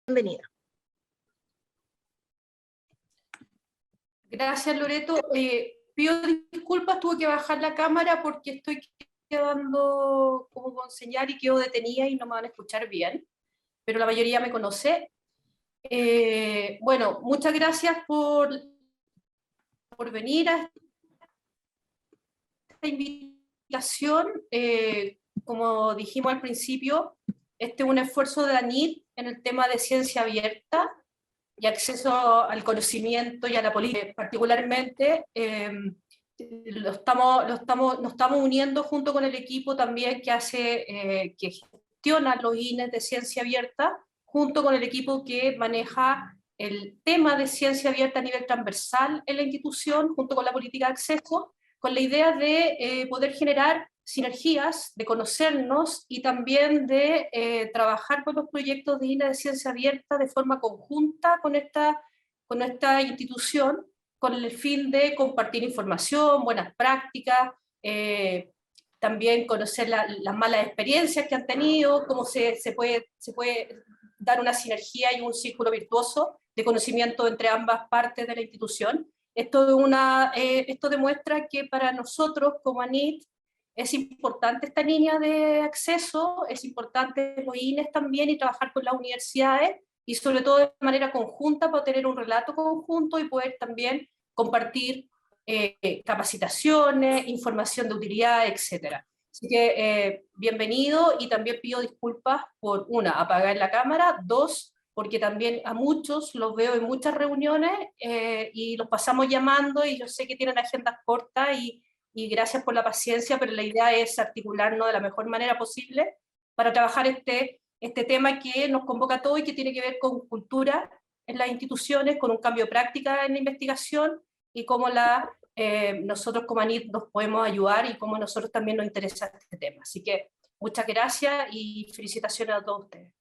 Bienvenida. Gracias, Loreto. Pido disculpas, tuve que bajar la cámara porque estoy quedando como con señal y quedo detenida y no me van a escuchar bien, pero la mayoría me conoce. Bueno, muchas gracias por venir a esta invitación. Como dijimos al principio, este es un esfuerzo de ANIT en el tema de ciencia abierta y acceso al conocimiento y a la política. Particularmente, nos estamos uniendo junto con el equipo también que gestiona los INES de ciencia abierta, junto con el equipo que maneja el tema de ciencia abierta a nivel transversal en la institución, junto con la política de acceso, con la idea de poder generar sinergias, de conocernos y también de trabajar con los proyectos de INE de ciencia abierta de forma conjunta con esta institución, con el fin de compartir información, buenas prácticas, también conocer las malas experiencias que han tenido, cómo se puede dar una sinergia y un círculo virtuoso de conocimiento entre ambas partes de la institución. Esto demuestra que para nosotros como ANIT es importante esta línea de acceso, es importante los INES también y trabajar con las universidades y sobre todo de manera conjunta para tener un relato conjunto y poder también compartir capacitaciones, información de utilidad, etc. Así que bienvenido y también pido disculpas por, una, apagar la cámara, dos, porque también a muchos los veo en muchas reuniones y los pasamos llamando y yo sé que tienen agendas cortas y gracias por la paciencia, pero la idea es articularnos de la mejor manera posible para trabajar este tema que nos convoca a todos y que tiene que ver con cultura en las instituciones, con un cambio de práctica en la investigación y cómo nosotros como ANIT nos podemos ayudar y cómo a nosotros también nos interesa este tema. Así que muchas gracias y felicitaciones a todos ustedes.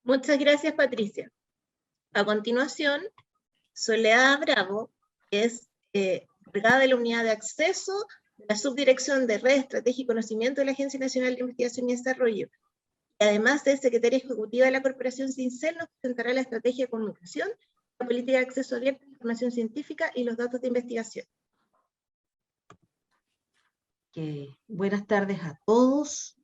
Muchas gracias, Patricia. A continuación, Soledad Bravo, que es encargada de la unidad de acceso de la Subdirección de Red, Estrategia y Conocimiento de la Agencia Nacional de Investigación y Desarrollo. Y además de secretaria ejecutiva de la Corporación Cincel, nos presentará la estrategia de comunicación, la política de acceso abierto a la información científica y los datos de investigación. Buenas tardes a todos.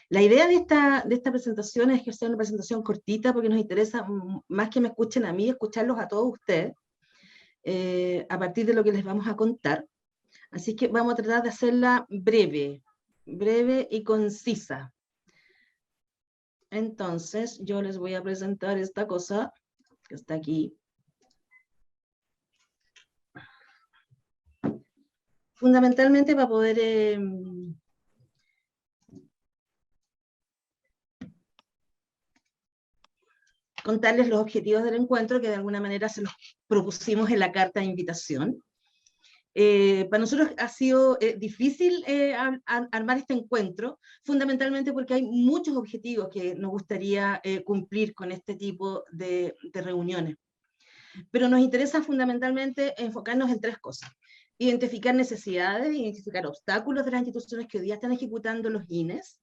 La idea de esta presentación es que sea una presentación cortita porque nos interesa más que me escuchen a mí, escucharlos a todos ustedes a partir de lo que les vamos a contar. Así que vamos a tratar de hacerla breve y concisa. Entonces, yo les voy a presentar esta cosa que está aquí. Fundamentalmente para poder contarles los objetivos del encuentro que de alguna manera se los propusimos en la carta de invitación. Para nosotros ha sido difícil armar este encuentro, fundamentalmente porque hay muchos objetivos que nos gustaría cumplir con este tipo de reuniones. Pero nos interesa fundamentalmente enfocarnos en tres cosas. Identificar necesidades, identificar obstáculos de las instituciones que hoy día están ejecutando los INES,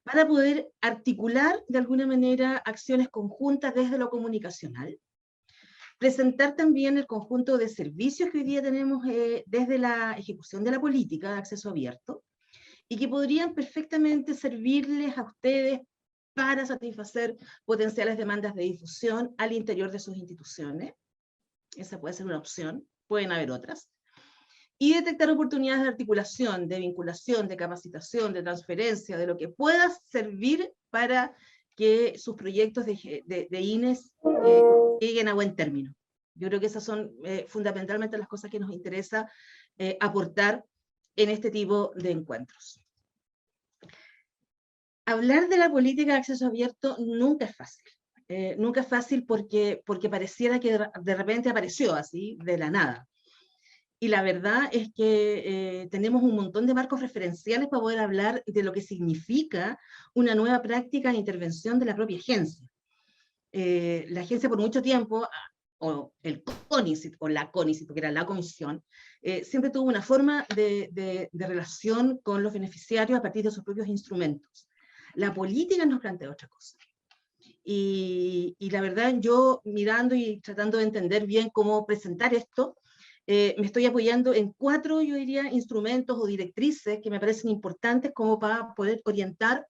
para poder articular de alguna manera acciones conjuntas desde lo comunicacional, presentar también el conjunto de servicios que hoy día tenemos desde la ejecución de la política de acceso abierto, y que podrían perfectamente servirles a ustedes para satisfacer potenciales demandas de difusión al interior de sus instituciones. Esa puede ser una opción, pueden haber otras. Y detectar oportunidades de articulación, de vinculación, de capacitación, de transferencia, de lo que pueda servir para que sus proyectos de INES lleguen a buen término. Yo creo que esas son fundamentalmente las cosas que nos interesa aportar en este tipo de encuentros. Hablar de la política de acceso abierto nunca es fácil. Nunca es fácil porque pareciera que de repente apareció así, de la nada. Y la verdad es que tenemos un montón de marcos referenciales para poder hablar de lo que significa una nueva práctica de intervención de la propia agencia. La agencia por mucho tiempo o el CONICIT, o la CONICIT, porque era la comisión, siempre tuvo una forma de relación con los beneficiarios a partir de sus propios instrumentos. La política nos plantea otra cosa. Y la verdad, yo mirando y tratando de entender bien cómo presentar esto, me estoy apoyando en 4, yo diría, instrumentos o directrices que me parecen importantes como para poder orientar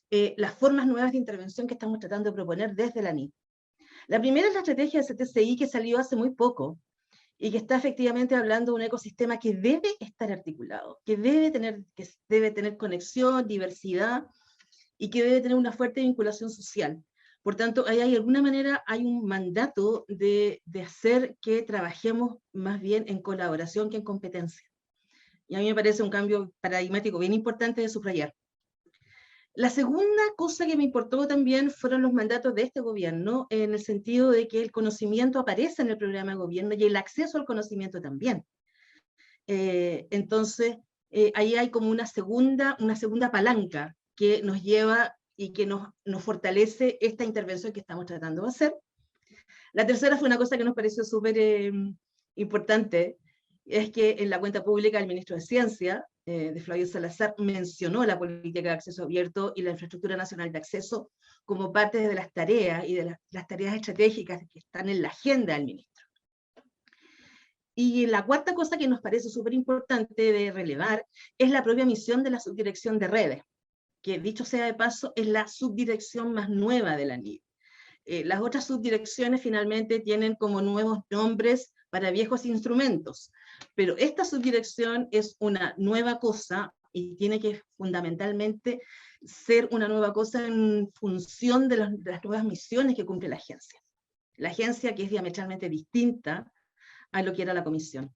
las formas nuevas de intervención que estamos tratando de proponer desde la NIT. La primera es la estrategia de CTCI, que salió hace muy poco y que está efectivamente hablando de un ecosistema que debe estar articulado, que debe tener conexión, diversidad, y que debe tener una fuerte vinculación social. Por tanto, ahí de alguna manera hay un mandato de hacer que trabajemos más bien en colaboración que en competencia. Y a mí me parece un cambio paradigmático bien importante de subrayar. La segunda cosa que me importó también fueron los mandatos de este gobierno, en el sentido de que el conocimiento aparece en el programa de gobierno y el acceso al conocimiento también. Entonces, ahí hay como una segunda palanca que nos lleva y que nos fortalece esta intervención que estamos tratando de hacer. La tercera fue una cosa que nos pareció súper importante, es que en la cuenta pública del ministro de Ciencia, de Flavio Salazar, mencionó la política de acceso abierto y la infraestructura nacional de acceso como parte de las tareas y de las tareas estratégicas que están en la agenda del ministro. Y la cuarta cosa que nos parece súper importante de relevar es la propia misión de la subdirección de redes, que dicho sea de paso es la subdirección más nueva de la NID. Las otras subdirecciones finalmente tienen como nuevos nombres para viejos instrumentos, pero esta subdirección es una nueva cosa y tiene que fundamentalmente ser una nueva cosa en función de las nuevas misiones que cumple la agencia. La agencia, que es diametralmente distinta a lo que era la comisión.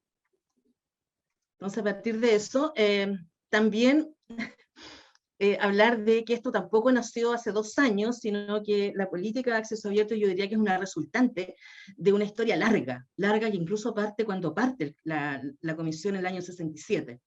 Entonces, a partir de eso, también hablar de que esto tampoco nació hace 2 años, sino que la política de acceso abierto yo diría que es una resultante de una historia larga que incluso parte cuando parte la comisión en el año 67.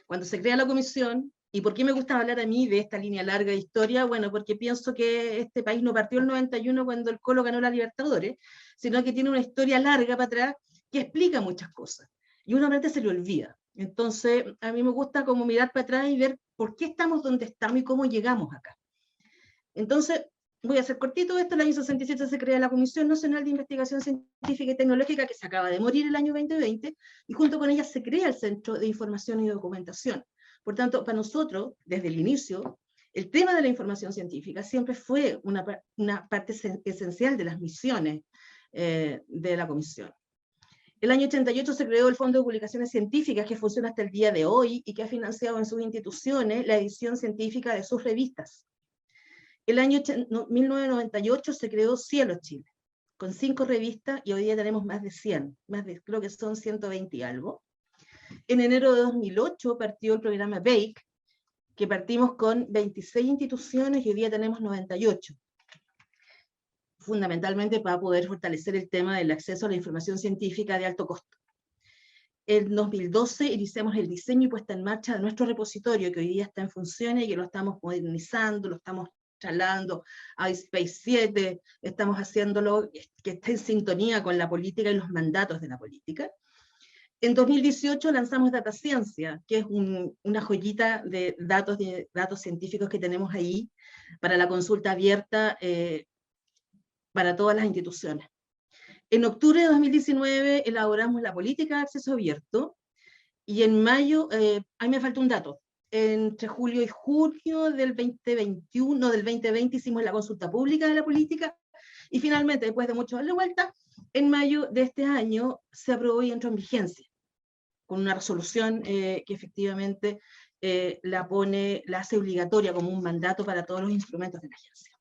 Cuando se crea la comisión, ¿y por qué me gusta hablar a mí de esta línea larga de historia? Bueno, porque pienso que este país no partió el 91 cuando el Colo ganó la Libertadores, sino que tiene una historia larga para atrás que explica muchas cosas. Y uno realmente se le olvida. Entonces, a mí me gusta como mirar para atrás y ver por qué estamos donde estamos y cómo llegamos acá. Entonces, voy a hacer cortito esto. El año 67 se crea la Comisión Nacional de Investigación Científica y Tecnológica, que se acaba de morir el año 2020, y junto con ella se crea el Centro de Información y Documentación. Por tanto, para nosotros, desde el inicio, el tema de la información científica siempre fue una parte esencial de las misiones de la Comisión. El año 88 se creó el Fondo de Publicaciones Científicas, que funciona hasta el día de hoy y que ha financiado en sus instituciones la edición científica de sus revistas. El año 1998 se creó Cielo Chile, con 5 revistas, y hoy día tenemos más de 100, creo que son 120 y algo. En enero de 2008 partió el programa BAKE, que partimos con 26 instituciones y hoy día tenemos 98. Fundamentalmente para poder fortalecer el tema del acceso a la información científica de alto costo. En 2012 iniciamos el diseño y puesta en marcha de nuestro repositorio, que hoy día está en funciones y que lo estamos modernizando, lo estamos trasladando a iSpace 7, estamos haciéndolo que esté en sintonía con la política y los mandatos de la política. En 2018 lanzamos Dataciencia, que es una joyita de datos científicos que tenemos ahí para la consulta abierta para todas las instituciones. En octubre de 2019 elaboramos la política de acceso abierto, y en mayo, ahí me falta un dato, entre julio y junio del 2020 hicimos la consulta pública de la política, y finalmente, después de mucho darle vuelta, en mayo de este año se aprobó y entró en vigencia, con una resolución que efectivamente la hace obligatoria como un mandato para todos los instrumentos de la agencia.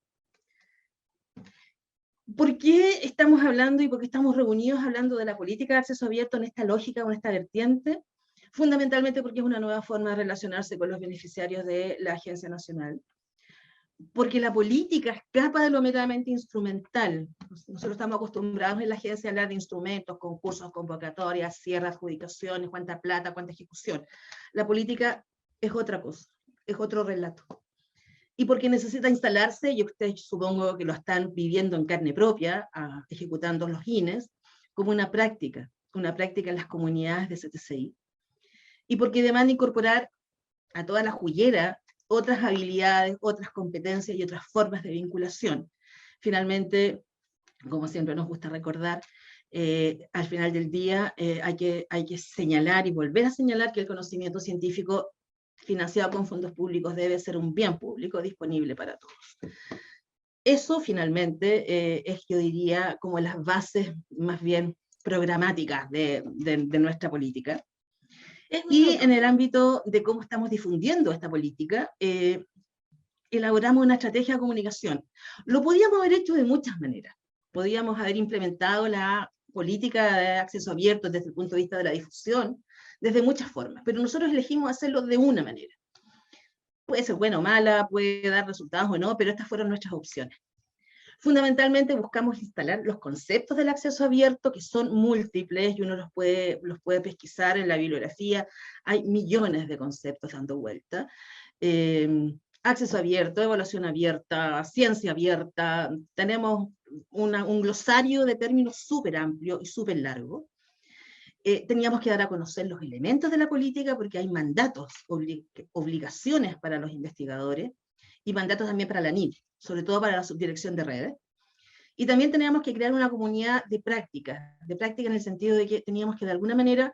¿Por qué estamos hablando y por qué estamos reunidos hablando de la política de acceso abierto en esta lógica o en esta vertiente? Fundamentalmente porque es una nueva forma de relacionarse con los beneficiarios de la Agencia Nacional. Porque la política escapa de lo meramente instrumental. Nosotros estamos acostumbrados en la agencia a hablar de instrumentos, concursos, convocatorias, cierre, adjudicaciones, cuánta plata, cuánta ejecución. La política es otra cosa, es otro relato. Y porque necesita instalarse, y ustedes supongo que lo están viviendo en carne propia, ejecutando los INES, como una práctica en las comunidades de CTCI, y porque demanda incorporar a toda la jullera otras habilidades, otras competencias y otras formas de vinculación. Finalmente, como siempre nos gusta recordar, al final del día hay que señalar y volver a señalar que el conocimiento científico financiado con fondos públicos debe ser un bien público disponible para todos. Eso finalmente es, yo diría, como las bases más bien programáticas de nuestra política. Y en el ámbito de cómo estamos difundiendo esta política, elaboramos una estrategia de comunicación. Lo podíamos haber hecho de muchas maneras. Podíamos haber implementado la política de acceso abierto desde el punto de vista de la difusión, desde muchas formas, pero nosotros elegimos hacerlo de una manera. Puede ser buena o mala, puede dar resultados o no, pero estas fueron nuestras opciones. Fundamentalmente buscamos instalar los conceptos del acceso abierto, que son múltiples, y uno los puede pesquisar en la bibliografía. Hay millones de conceptos dando vuelta. Acceso abierto, evaluación abierta, ciencia abierta. Tenemos un glosario de términos súper amplio y súper largo. Teníamos que dar a conocer los elementos de la política, porque hay mandatos, obligaciones para los investigadores, y mandatos también para la NIL, sobre todo para la subdirección de redes. Y también teníamos que crear una comunidad de práctica en el sentido de que teníamos que de alguna manera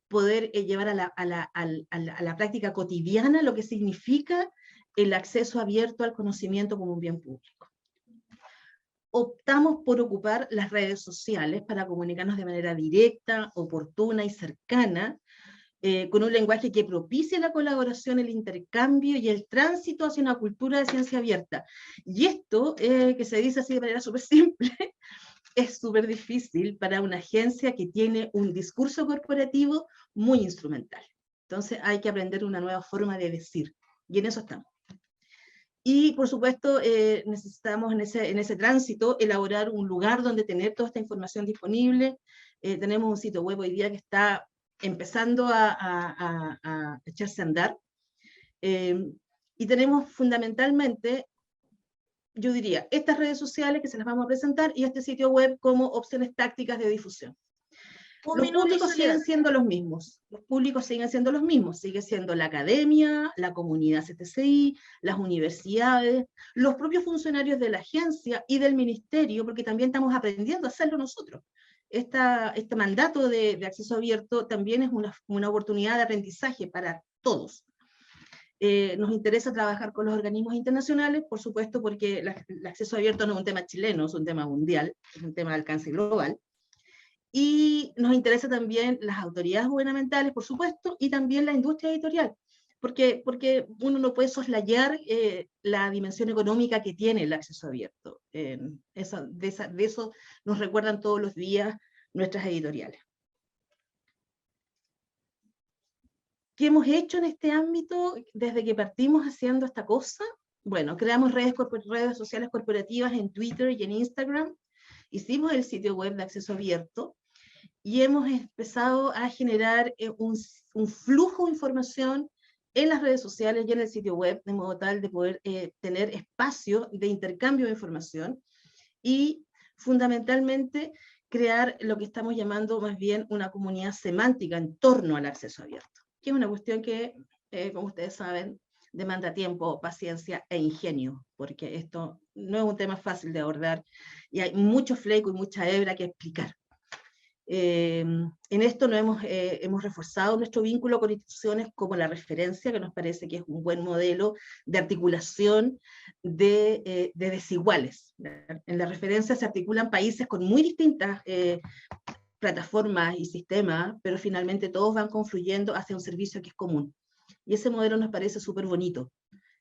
poder llevar a la práctica cotidiana lo que significa el acceso abierto al conocimiento como un bien público. Optamos por ocupar las redes sociales para comunicarnos de manera directa, oportuna y cercana, con un lenguaje que propicie la colaboración, el intercambio y el tránsito hacia una cultura de ciencia abierta. Y esto, que se dice así de manera súper simple, es súper difícil para una agencia que tiene un discurso corporativo muy instrumental. Entonces hay que aprender una nueva forma de decir, y en eso estamos. Y, por supuesto, necesitamos en ese tránsito elaborar un lugar donde tener toda esta información disponible. Tenemos un sitio web hoy día que está empezando a echarse a andar. Y tenemos fundamentalmente, yo diría, estas redes sociales que se las vamos a presentar y este sitio web como opciones tácticas de difusión. Los públicos siguen siendo los mismos, sigue siendo la academia, la comunidad CTCI, las universidades, los propios funcionarios de la agencia y del ministerio, porque también estamos aprendiendo a hacerlo nosotros. Este mandato de acceso abierto también es una oportunidad de aprendizaje para todos. Nos interesa trabajar con los organismos internacionales, por supuesto, porque el acceso abierto no es un tema chileno, es un tema mundial, es un tema de alcance global. Y nos interesa también las autoridades gubernamentales, por supuesto, y también la industria editorial, porque uno no puede soslayar la dimensión económica que tiene el acceso abierto. De eso nos recuerdan todos los días nuestras editoriales. ¿Qué hemos hecho en este ámbito desde que partimos haciendo esta cosa? Bueno, creamos redes sociales corporativas en Twitter y en Instagram, hicimos el sitio web de acceso abierto, y hemos empezado a generar un flujo de información en las redes sociales y en el sitio web, de modo tal de poder tener espacio de intercambio de información y fundamentalmente crear lo que estamos llamando más bien una comunidad semántica en torno al acceso abierto, que es una cuestión que, como ustedes saben, demanda tiempo, paciencia e ingenio, porque esto no es un tema fácil de abordar y hay mucho fleco y mucha hebra que explicar. En esto hemos reforzado nuestro vínculo con instituciones como La Referencia, que nos parece que es un buen modelo de articulación de desiguales. En La Referencia se articulan países con muy distintas plataformas y sistemas, pero finalmente todos van confluyendo hacia un servicio que es común. Y ese modelo nos parece súper bonito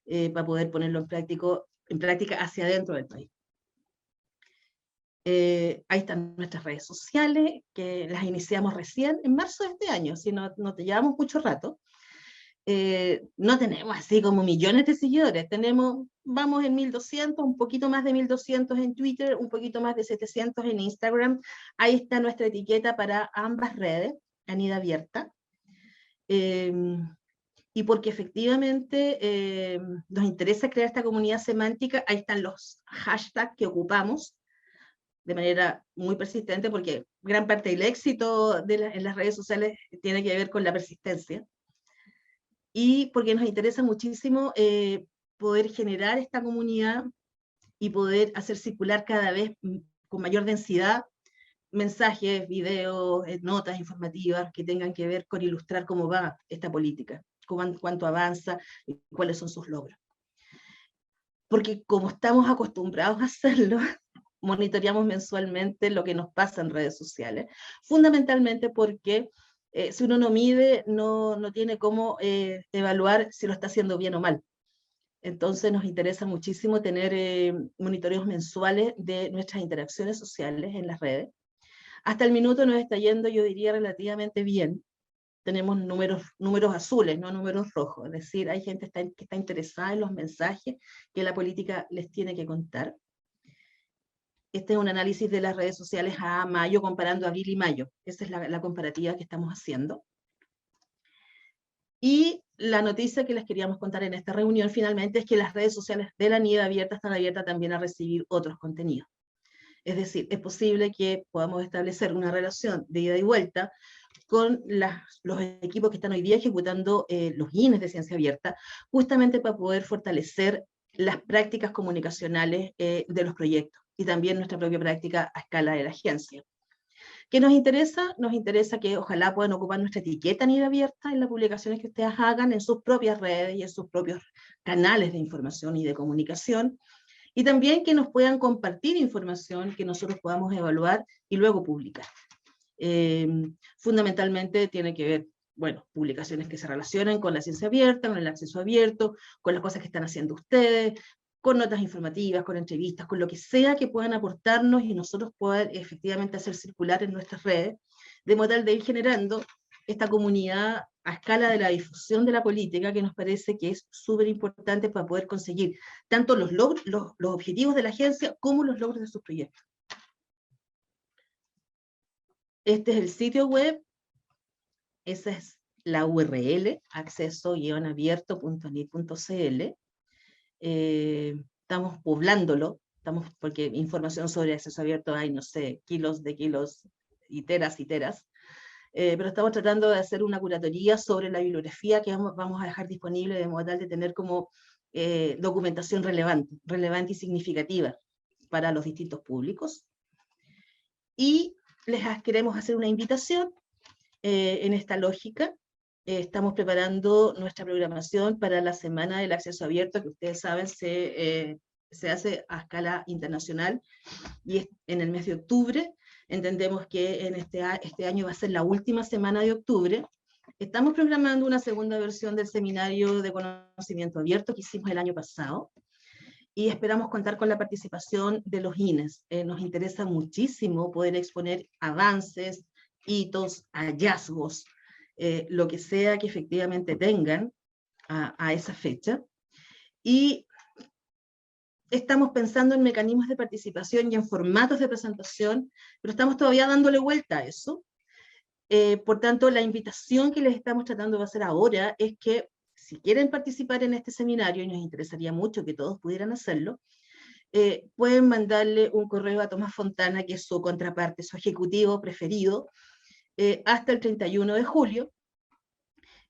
para poder ponerlo en práctica hacia adentro del país. Ahí están nuestras redes sociales, que las iniciamos recién en marzo de este año, si no te llevamos mucho rato. No tenemos así como millones de seguidores, vamos en 1200, un poquito más de 1200 en Twitter, un poquito más de 700 en Instagram. Ahí está nuestra etiqueta para ambas redes, Anida Abierta. Y porque efectivamente nos interesa crear esta comunidad semántica, ahí están los hashtags que ocupamos. de manera muy persistente, porque gran parte del éxito en las redes sociales tiene que ver con la persistencia, y porque nos interesa muchísimo poder generar esta comunidad y poder hacer circular cada vez con mayor densidad mensajes, videos, notas informativas que tengan que ver con ilustrar cómo va esta política, cuánto avanza y cuáles son sus logros. Porque como estamos acostumbrados a hacerlo, monitoreamos mensualmente lo que nos pasa en redes sociales, fundamentalmente porque si uno no mide, no tiene cómo evaluar si lo está haciendo bien o mal. Entonces nos interesa muchísimo tener monitoreos mensuales de nuestras interacciones sociales en las redes. Hasta el minuto nos está yendo, yo diría, relativamente bien. Tenemos números azules, no números rojos. Es decir, hay gente que está interesada en los mensajes que la política les tiene que contar. Este es un análisis de las redes sociales a mayo, comparando abril y mayo. Esa es la comparativa que estamos haciendo. Y la noticia que les queríamos contar en esta reunión, finalmente, es que las redes sociales de la NIDA abierta están abiertas también a recibir otros contenidos. Es decir, es posible que podamos establecer una relación de ida y vuelta con los equipos que están hoy día ejecutando los INES de ciencia abierta, justamente para poder fortalecer las prácticas comunicacionales de los proyectos y también nuestra propia práctica a escala de la agencia. ¿Qué nos interesa? Nos interesa que ojalá puedan ocupar nuestra etiqueta NIDA abierta en las publicaciones que ustedes hagan en sus propias redes y en sus propios canales de información y de comunicación, y también que nos puedan compartir información que nosotros podamos evaluar y luego publicar. Fundamentalmente tiene que ver, bueno, publicaciones que se relacionen con la ciencia abierta, con el acceso abierto, con las cosas que están haciendo ustedes, con notas informativas, con entrevistas, con lo que sea que puedan aportarnos y nosotros poder efectivamente hacer circular en nuestras redes, de modo tal de ir generando esta comunidad a escala de la difusión de la política, que nos parece que es súper importante para poder conseguir tanto los objetivos de la agencia como los logros de sus proyectos. Este es el sitio web, esa es la URL, acceso-abierto.nid.cl. Estamos poblándolo, porque información sobre acceso abierto hay, no sé, kilos y teras, pero estamos tratando de hacer una curatoría sobre la bibliografía que vamos a dejar disponible, de modo tal de tener como documentación relevante y significativa para los distintos públicos. Y les queremos hacer una invitación en esta lógica. Estamos preparando nuestra programación para la Semana del Acceso Abierto, que ustedes saben se hace a escala internacional, y es en el mes de octubre. Entendemos que en este año va a ser la última semana de octubre. Estamos programando una segunda versión del seminario de conocimiento abierto que hicimos el año pasado, y esperamos contar con la participación de los INES. Nos interesa muchísimo poder exponer avances, hitos, hallazgos, lo que sea que efectivamente tengan a esa fecha. Y estamos pensando en mecanismos de participación y en formatos de presentación, pero estamos todavía dándole vuelta a eso. Por tanto, la invitación que les estamos tratando de hacer ahora es que, si quieren participar en este seminario, y nos interesaría mucho que todos pudieran hacerlo, pueden mandarle un correo a Tomás Fontana, que es su contraparte, su ejecutivo preferido, hasta el 31 de julio,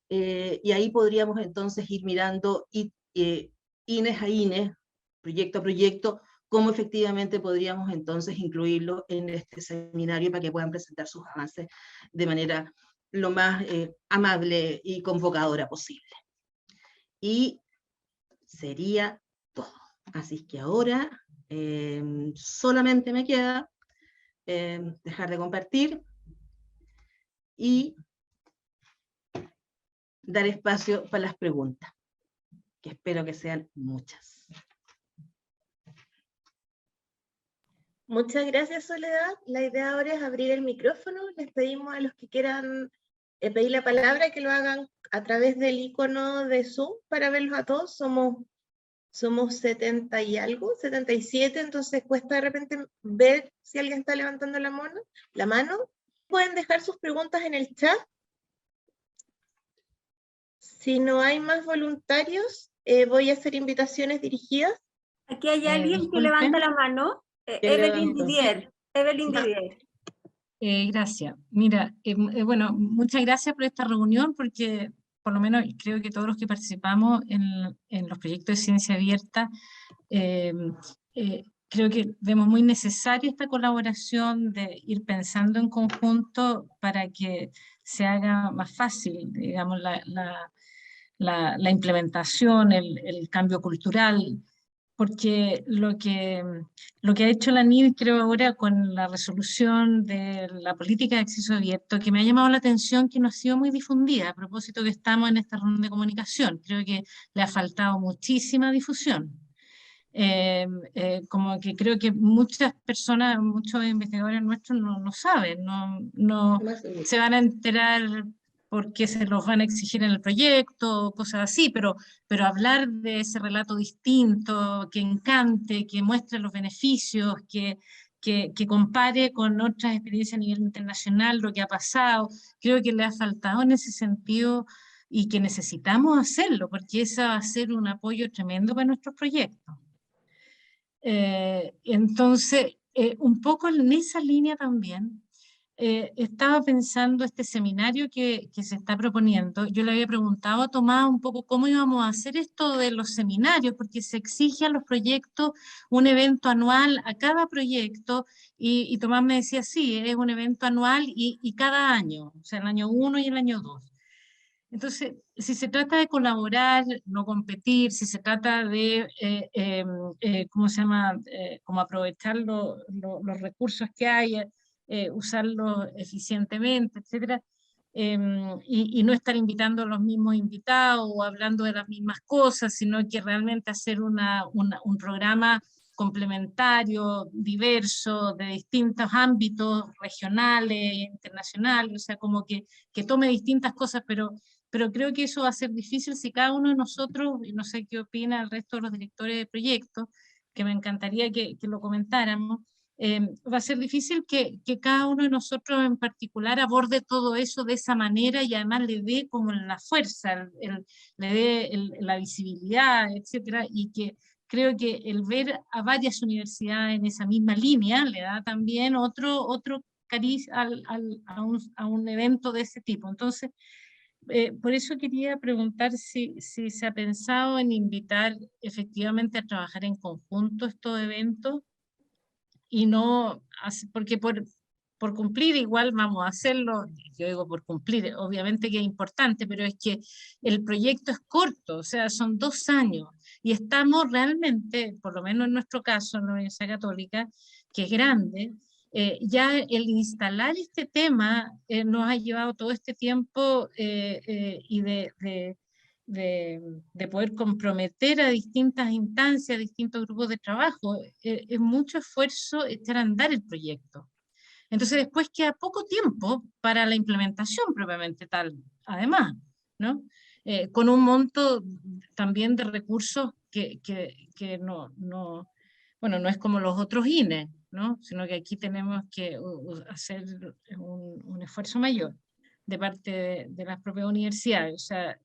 y ahí podríamos entonces ir mirando INES a INES, proyecto a proyecto, cómo efectivamente podríamos entonces incluirlo en este seminario para que puedan presentar sus avances de manera lo más amable y convocadora posible. Y sería todo. Así que ahora solamente me queda dejar de compartir y dar espacio para las preguntas, que espero que sean muchas. Muchas gracias, Soledad. La idea ahora es abrir el micrófono. Les pedimos a los que quieran pedir la palabra que lo hagan a través del icono de Zoom para verlos a todos. Somos 70 y algo, 77, entonces cuesta de repente ver si alguien está levantando la mano. Pueden dejar sus preguntas en el chat. Si no hay más voluntarios, voy a hacer invitaciones dirigidas. Aquí hay alguien que levanta la mano. Evelyn Didier. Evelyn Didier. Gracias. Mira, bueno, muchas gracias por esta reunión, porque por lo menos creo que todos los que participamos en los proyectos de ciencia abierta, creo que vemos muy necesaria esta colaboración de ir pensando en conjunto para que se haga más fácil, digamos, la implementación, el cambio cultural, porque lo que ha hecho la NID, creo ahora, con la resolución de la política de acceso abierto, que me ha llamado la atención, que no ha sido muy difundida, a propósito que estamos en esta ronda de comunicación. Creo que le ha faltado muchísima difusión. Como que creo que muchas personas, muchos investigadores nuestros no saben, no se van a enterar porque se los van a exigir en el proyecto, cosas así, pero hablar de ese relato distinto, que encante, que muestre los beneficios, que compare con otras experiencias a nivel internacional, lo que ha pasado, creo que le ha faltado en ese sentido y que necesitamos hacerlo, porque eso va a ser un apoyo tremendo para nuestros proyectos. Entonces, un poco en esa línea también, estaba pensando este seminario que se está proponiendo. Yo le había preguntado a Tomás un poco cómo íbamos a hacer esto de los seminarios, porque se exige a los proyectos un evento anual a cada proyecto, y Tomás me decía, sí, es un evento anual y cada año, o sea, el año 1 y el año 2. Entonces, si se trata de colaborar, no competir, si se trata de, ¿cómo se llama?, como aprovechar los recursos que hay, usarlos eficientemente, etcétera, y no estar invitando a los mismos invitados o hablando de las mismas cosas, sino que realmente hacer un programa complementario, diverso, de distintos ámbitos regionales, internacionales, o sea, como que tome distintas cosas, pero creo que eso va a ser difícil si cada uno de nosotros, y no sé qué opina el resto de los directores de proyectos, que me encantaría que lo comentáramos, va a ser difícil que cada uno de nosotros en particular aborde todo eso de esa manera y además le dé como la fuerza, le dé la visibilidad, etcétera, y que creo que el ver a varias universidades en esa misma línea le da también otro cariz a un evento de ese tipo. Entonces, por eso quería preguntar si se ha pensado en invitar efectivamente a trabajar en conjunto estos eventos y no, porque por cumplir igual vamos a hacerlo, yo digo por cumplir, obviamente que es importante, pero es que el proyecto es corto, o sea, son 2 años y estamos realmente, por lo menos en nuestro caso, en la Universidad Católica, que es grande, ya el instalar este tema nos ha llevado todo este tiempo y de poder comprometer a distintas instancias, a distintos grupos de trabajo. Es mucho esfuerzo echar a andar el proyecto. Entonces después queda poco tiempo para la implementación propiamente tal, además, ¿no? Con un monto también de recursos que bueno, no es como los otros INE, ¿no? Sino que aquí tenemos que hacer un esfuerzo mayor de parte de las propias universidades. O sea,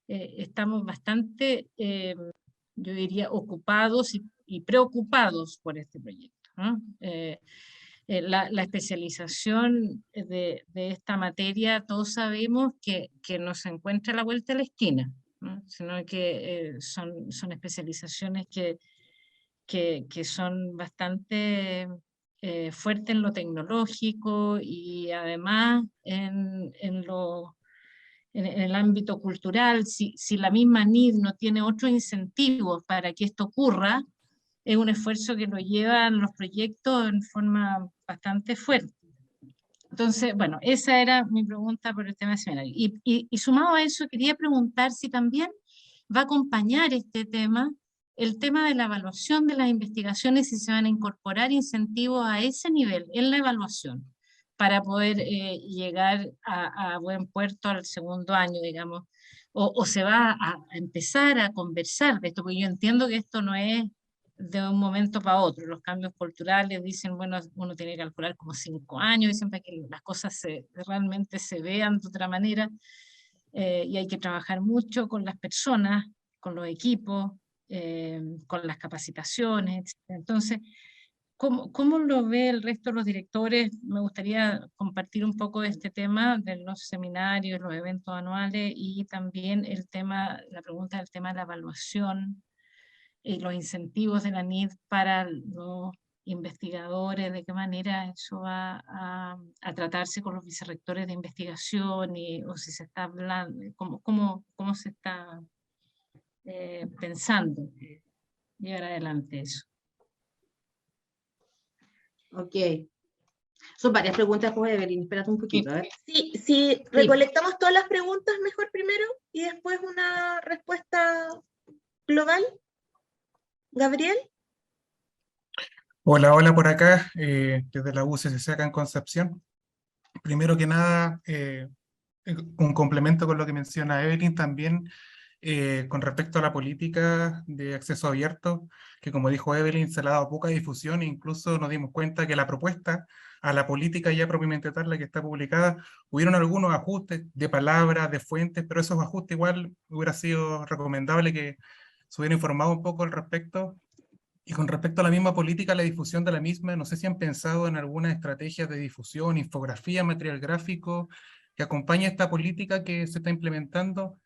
estamos bastante, yo diría, ocupados y preocupados por este proyecto, ¿no? La especialización de esta materia, todos sabemos que no se encuentra a la vuelta de la esquina, ¿no? Sino que son especializaciones que son bastante fuertes en lo tecnológico y además en el ámbito cultural. Si la misma NID no tiene otros incentivos para que esto ocurra, es un esfuerzo que lo llevan los proyectos en forma bastante fuerte. Entonces, bueno, esa era mi pregunta por el tema del seminario. Y sumado a eso, quería preguntar si también va a acompañar este tema, el tema de la evaluación de las investigaciones, si se van a incorporar incentivos a ese nivel en la evaluación para poder llegar a buen puerto al segundo año, digamos, o se va a empezar a conversar de esto, porque yo entiendo que esto no es de un momento para otro. Los cambios culturales dicen, bueno, uno tiene que calcular como 5 años, dicen para que las cosas realmente se vean de otra manera, y hay que trabajar mucho con las personas, con los equipos, con las capacitaciones, etc. Entonces, ¿Cómo lo ve el resto de los directores? Me gustaría compartir un poco de este tema de los seminarios, los eventos anuales y también el tema, la pregunta del tema de la evaluación y los incentivos de la NID para los investigadores, de qué manera eso va a tratarse con los vicerrectores de investigación o si se está hablando, cómo se está pensando llevar adelante eso. Ok. Son varias preguntas, pues, Evelyn. Espérate un poquito, a ver. Sí, si recolectamos todas las preguntas mejor primero y después una respuesta global. Gabriel. Hola, hola por acá, desde la UCSC acá en Concepción. Primero que nada, un complemento con lo que menciona Evelyn también, con respecto a la política de acceso abierto, que como dijo Evelyn, se le ha dado poca difusión e incluso nos dimos cuenta que la propuesta a la política ya propiamente tal, la que está publicada, hubieron algunos ajustes de palabras, de fuentes, pero esos ajustes igual hubiera sido recomendable que se hubiera informado un poco al respecto. Y con respecto a la misma política, la difusión de la misma, no sé si han pensado en algunas estrategias de difusión, infografía, material gráfico, que acompañe esta política que se está implementando,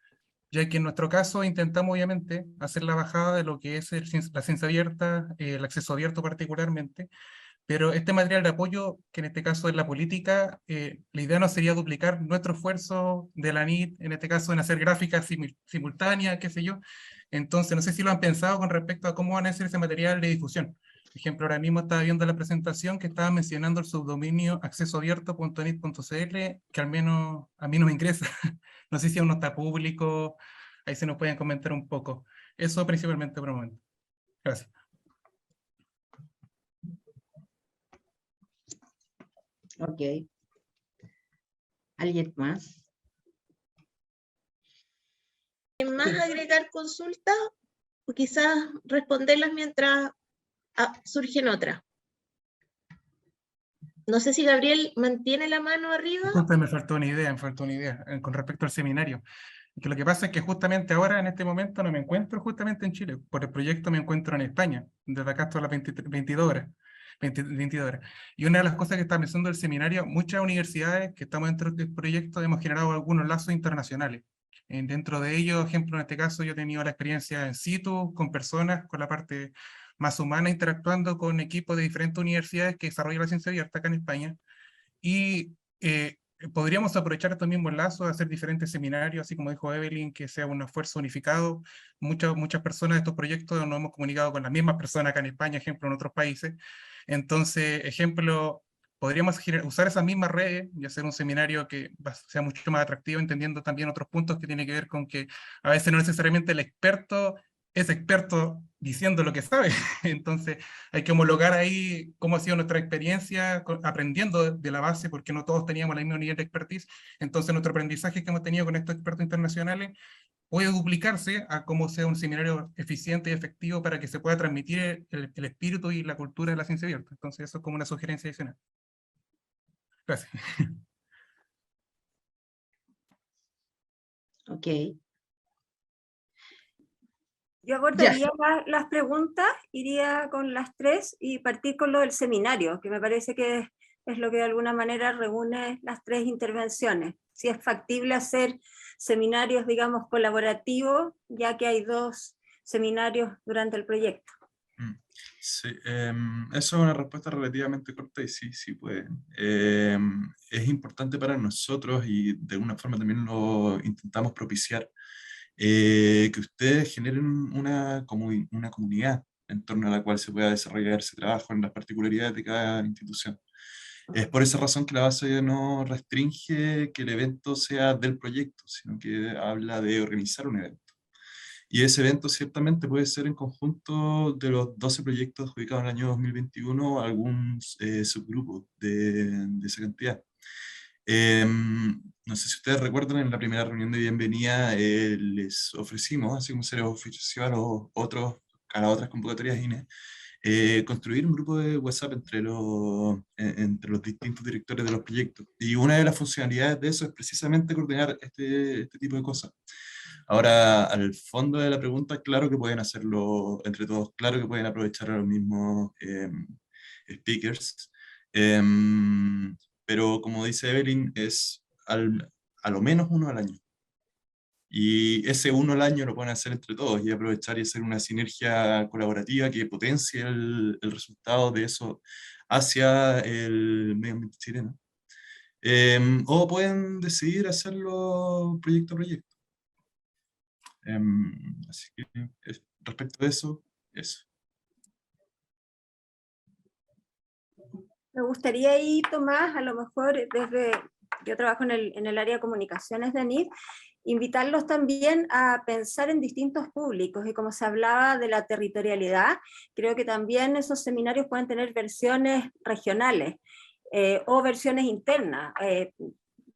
ya que en nuestro caso intentamos obviamente hacer la bajada de lo que es la ciencia abierta, el acceso abierto particularmente, pero este material de apoyo, que en este caso es la política, la idea no sería duplicar nuestro esfuerzo de la NIT, en este caso en hacer gráficas simultáneas, qué sé yo. Entonces, no sé si lo han pensado con respecto a cómo van a hacer ese material de difusión. Por ejemplo, ahora mismo estaba viendo la presentación que estaba mencionando el subdominio accesoabierto.nit.cl, que al menos a mí no me ingresa. No sé si aún no está público, ahí se nos pueden comentar un poco. Eso principalmente por el momento. Gracias. Ok. ¿Alguien más? ¿Más agregar consultas o quizás responderlas mientras surgen otras? No sé si Gabriel mantiene la mano arriba. Disculpe, me faltó una idea, con respecto al seminario. Que lo que pasa es que justamente ahora, en este momento, no me encuentro justamente en Chile. Por el proyecto me encuentro en España, desde acá hasta las 22 horas. 22 horas. Y una de las cosas que está pensando el seminario, muchas universidades que estamos dentro del proyecto hemos generado algunos lazos internacionales. Dentro de ellos, ejemplo, en este caso, yo he tenido la experiencia en situ, con personas, con la parte más humana, interactuando con equipos de diferentes universidades que desarrollan la ciencia abierta acá en España. Y podríamos aprovechar estos mismos lazos, hacer diferentes seminarios, así como dijo Evelyn, que sea un esfuerzo unificado. Muchas personas de estos proyectos nos hemos comunicado con las mismas personas acá en España, ejemplo, en otros países. Entonces, ejemplo, podríamos usar esas mismas redes y hacer un seminario que sea mucho más atractivo, entendiendo también otros puntos que tienen que ver con que a veces no necesariamente el experto es experto diciendo lo que sabe. Entonces, hay que homologar ahí cómo ha sido nuestra experiencia aprendiendo de la base, porque no todos teníamos el mismo nivel de expertise. Entonces, nuestro aprendizaje que hemos tenido con estos expertos internacionales puede duplicarse a cómo sea un seminario eficiente y efectivo para que se pueda transmitir el espíritu y la cultura de la ciencia abierta. Entonces, eso es como una sugerencia adicional. Gracias. Ok. Yo abordaría las preguntas, iría con las tres y partir con lo del seminario, que me parece que es lo que de alguna manera reúne las tres intervenciones. Si es factible hacer seminarios, digamos, colaborativos, ya que hay 2 seminarios durante el proyecto. Sí, eso es una respuesta relativamente corta y sí, sí pueden. Es importante para nosotros y de alguna forma también lo intentamos propiciar, que ustedes generen una comunidad en torno a la cual se pueda desarrollar ese trabajo en las particularidades de cada institución. Es por esa razón que la base no restringe que el evento sea del proyecto, sino que habla de organizar un evento. Y ese evento ciertamente puede ser en conjunto de los 12 proyectos adjudicados en el año 2021 a algún subgrupo de esa cantidad. No sé si ustedes recuerdan, en la primera reunión de bienvenida les ofrecimos, así como se les ofreció a las otras convocatorias INE, construir un grupo de WhatsApp entre los distintos directores de los proyectos. Y una de las funcionalidades de eso es precisamente coordinar este tipo de cosas. Ahora, al fondo de la pregunta, claro que pueden hacerlo entre todos, claro que pueden aprovechar a los mismos speakers. Pero como dice Evelyn, es a lo menos uno al año. Y ese uno al año lo pueden hacer entre todos y aprovechar y hacer una sinergia colaborativa que potencie el resultado de eso hacia el medio ambiente chileno. O pueden decidir hacerlo proyecto a proyecto. Así que respecto a eso, eso. Me gustaría ahí, Tomás, a lo mejor yo trabajo en el área de comunicaciones de ANID, invitarlos también a pensar en distintos públicos, y como se hablaba de la territorialidad, creo que también esos seminarios pueden tener versiones regionales o versiones internas.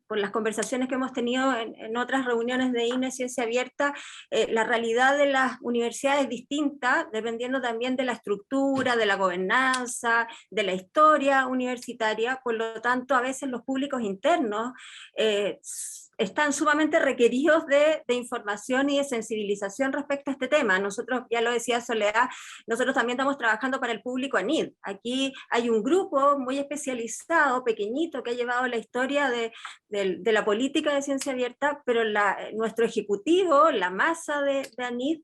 Por las conversaciones que hemos tenido en otras reuniones de INE Ciencia Abierta, la realidad de las universidades es distinta, dependiendo también de la estructura, de la gobernanza, de la historia universitaria. Por lo tanto, a veces los públicos internos están sumamente requeridos de información y de sensibilización respecto a este tema. Nosotros, ya lo decía Soledad, nosotros también estamos trabajando para el público ANID. Aquí hay un grupo muy especializado, pequeñito, que ha llevado la historia de la política de ciencia abierta, pero nuestro ejecutivo, la masa de ANID,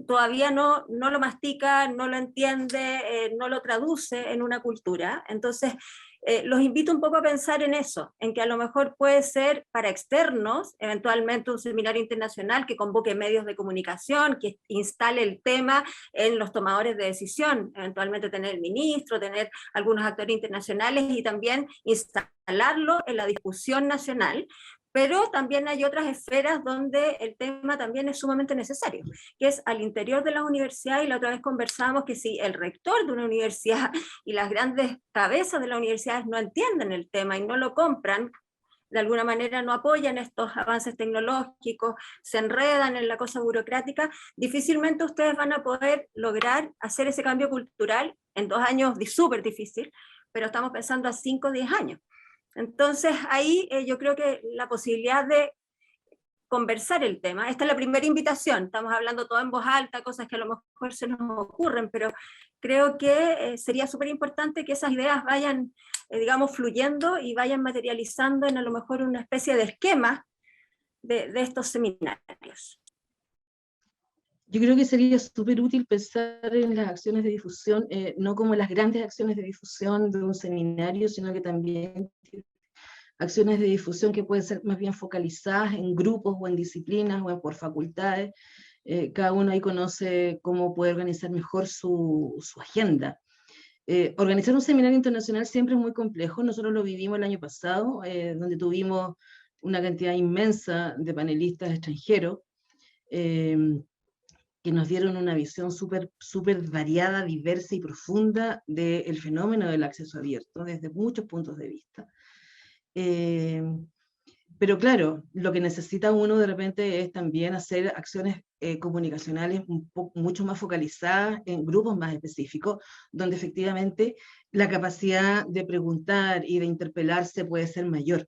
todavía no lo mastica, no lo entiende, no lo traduce en una cultura. Entonces, los invito un poco a pensar en eso, en que a lo mejor puede ser para externos, eventualmente un seminario internacional que convoque medios de comunicación, que instale el tema en los tomadores de decisión, eventualmente tener el ministro, tener algunos actores internacionales y también instalarlo en la discusión nacional. Pero también hay otras esferas donde el tema también es sumamente necesario, que es al interior de las universidades. Y la otra vez conversábamos que si el rector de una universidad y las grandes cabezas de las universidades no entienden el tema y no lo compran, de alguna manera no apoyan estos avances tecnológicos, se enredan en la cosa burocrática, difícilmente ustedes van a poder lograr hacer ese cambio cultural en 2 años, súper difícil, pero estamos pensando a 5 o 10 años. Entonces ahí yo creo que la posibilidad de conversar el tema, esta es la primera invitación, estamos hablando todo en voz alta, cosas que a lo mejor se nos ocurren, pero creo que sería súper importante que esas ideas vayan, digamos, fluyendo y vayan materializando en a lo mejor una especie de esquema de estos seminarios. Yo creo que sería súper útil pensar en las acciones de difusión, no como las grandes acciones de difusión de un seminario, sino que también acciones de difusión que pueden ser más bien focalizadas en grupos o en disciplinas o por facultades. Cada uno ahí conoce cómo puede organizar mejor su agenda. Organizar un seminario internacional siempre es muy complejo. Nosotros lo vivimos el año pasado, donde tuvimos una cantidad inmensa de panelistas extranjeros, que nos dieron una visión súper variada, diversa y profunda del fenómeno del acceso abierto, desde muchos puntos de vista. Pero claro, lo que necesita uno de repente es también hacer acciones comunicacionales mucho más focalizadas en grupos más específicos, donde efectivamente la capacidad de preguntar y de interpelarse puede ser mayor.